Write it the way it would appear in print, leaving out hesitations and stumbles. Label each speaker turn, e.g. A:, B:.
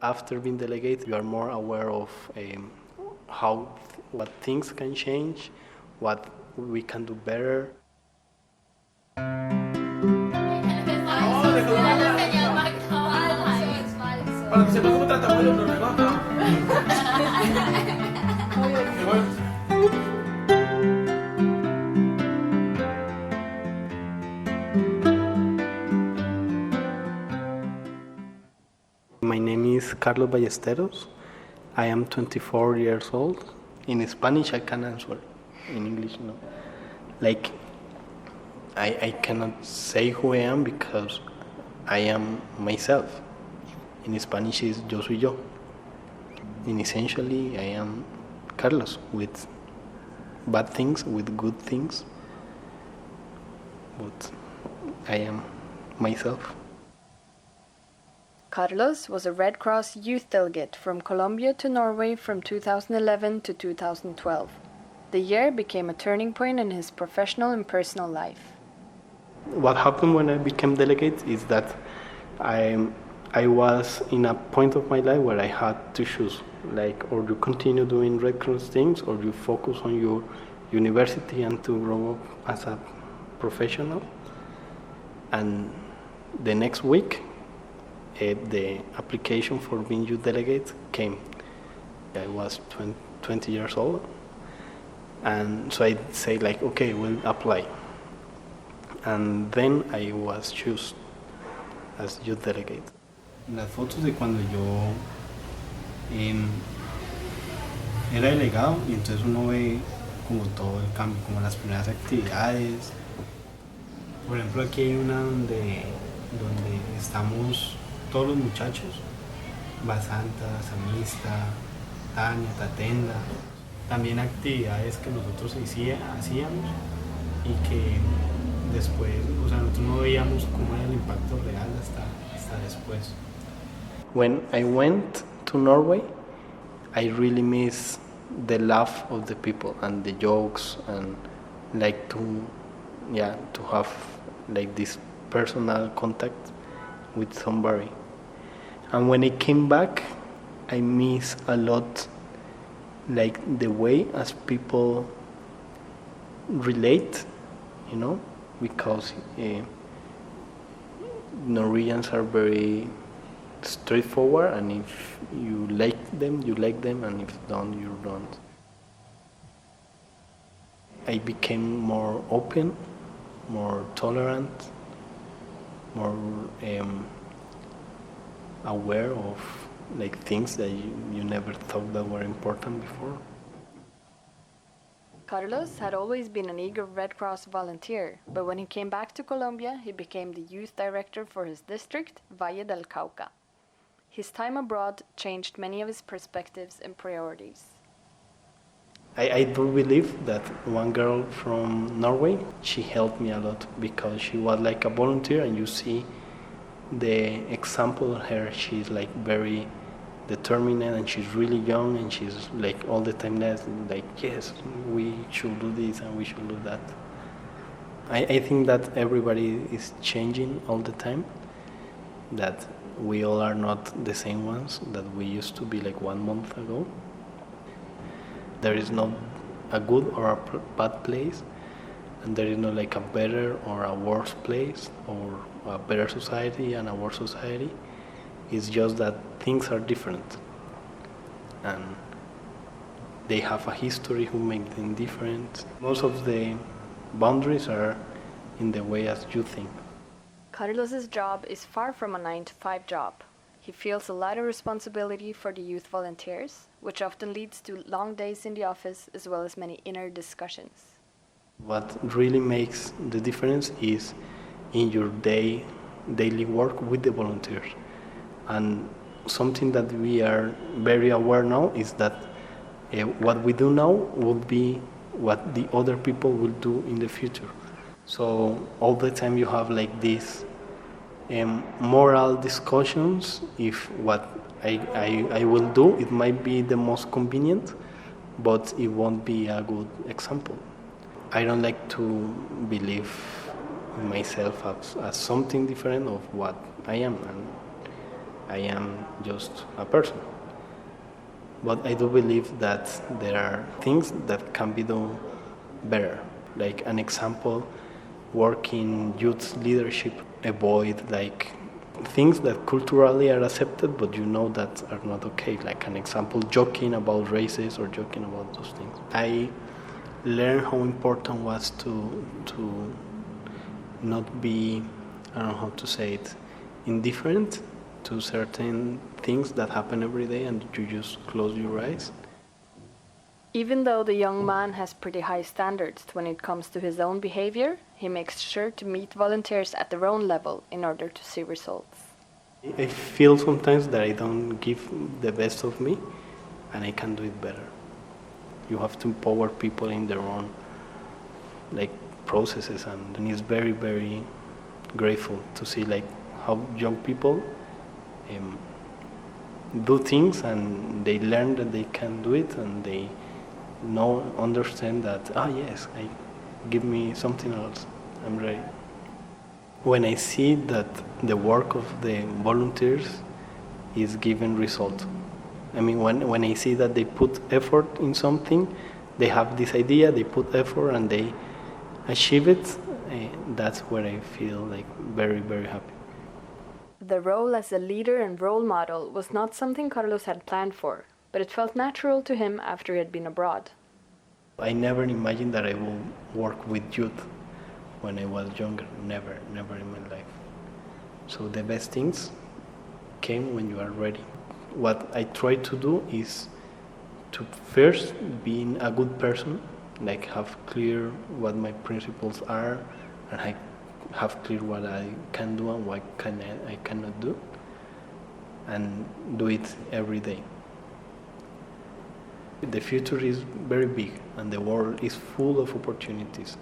A: After being delegate, you are more aware of what things can change, what we can do better. My name is Carlos Ballesteros. I am 24 years old. In Spanish, I can answer. In English, no. Like, I cannot say who I am because I am myself. In Spanish, is Yo Soy Yo. And essentially, I am Carlos with bad things, with good things. But I am myself.
B: Carlos was a Red Cross Youth Delegate from Colombia to Norway from 2011 to 2012. The year became a turning point in his professional and personal life.
A: What happened when I became delegate is that I was in a point of my life where I had to choose, like, or you continue doing Red Cross things, or you focus on your university and to grow up as a professional. And the next week, the application for being youth delegate came. I was 20 years old, and so I say like, okay, we'll apply. And then I was chosen as youth delegate.
C: Las fotos de cuando yo era delegado, y entonces uno ve como todo el cambio, como las primeras actividades. Por ejemplo, aquí hay una donde estamos todos los muchachos, Basanta, Samista, Tania, Tatenda, también actividades que nosotros hacíamos y que después, o sea, nosotros no veíamos cómo era el impacto real hasta después.
A: When I went to Norway, I really miss the laugh of the people and the jokes and like to have like this personal contact with somebody. And when I came back, I miss a lot like the way as people relate, you know, because Norwegians are very straightforward, and if you like them, and if you don't, you don't. I became more open, more tolerant, more aware of like things that you never thought that were important before.
B: Carlos had always been an eager Red Cross volunteer, but when he came back to Colombia, he became the youth director for his district, Valle del Cauca. His time abroad changed many of his perspectives and priorities.
A: I do believe that one girl from Norway, she helped me a lot because she was like a volunteer, and you see the example of her. She's like very determined, and she's really young, and she's like all the time like, yes, we should do this and we should do that. I think that everybody is changing all the time, that we all are not the same ones that we used to be like 1 month ago. There is not a good or a bad place, and there is not like a better or a worse place, or a better society and a worse society. It's just that things are different, and they have a history who make them different. Most of the boundaries are in the way as you think.
B: Carlos's job is far from a 9-to-5 job. He feels a lot of responsibility for the youth volunteers, which often leads to long days in the office as well as many inner discussions.
A: What really makes the difference is in your daily work with the volunteers. And something that we are very aware now is that what we do now will be what the other people will do in the future. So all the time you have like these moral discussions. If what I will do, it might be the most convenient, but it won't be a good example. I don't like to believe myself as something different of what I am, and I am just a person. But I do believe that there are things that can be done better. Like an example, work in youth leadership, avoid like things that culturally are accepted but you know that are not okay. Like an example, joking about races or joking about those things. I learned how important was to not be, I don't know how to say it, indifferent to certain things that happen every day and you just close your eyes.
B: Even though the young man has pretty high standards when it comes to his own behavior, he makes sure to meet volunteers at their own level in order to see results.
A: I feel sometimes that I don't give the best of me and I can do it better. You have to empower people in their own processes and it's very, very grateful to see how young people do things and they learn that they can do it and they understand that, yes, give me something else, I'm ready. When I see that the work of the volunteers is giving result, I mean, when I see that they put effort in something, they have this idea, they put effort and they achieve it, that's where I feel very, very happy.
B: The role as a leader and role model was not something Carlos had planned for, but it felt natural to him after he had been abroad.
A: I never imagined that I would work with youth when I was younger, never in my life. So the best things came when you are ready. What I try to do is to first be a good person, have clear what my principles are, and I have clear what I can do and what I cannot do, and do it every day. The future is very big and the world is full of opportunities.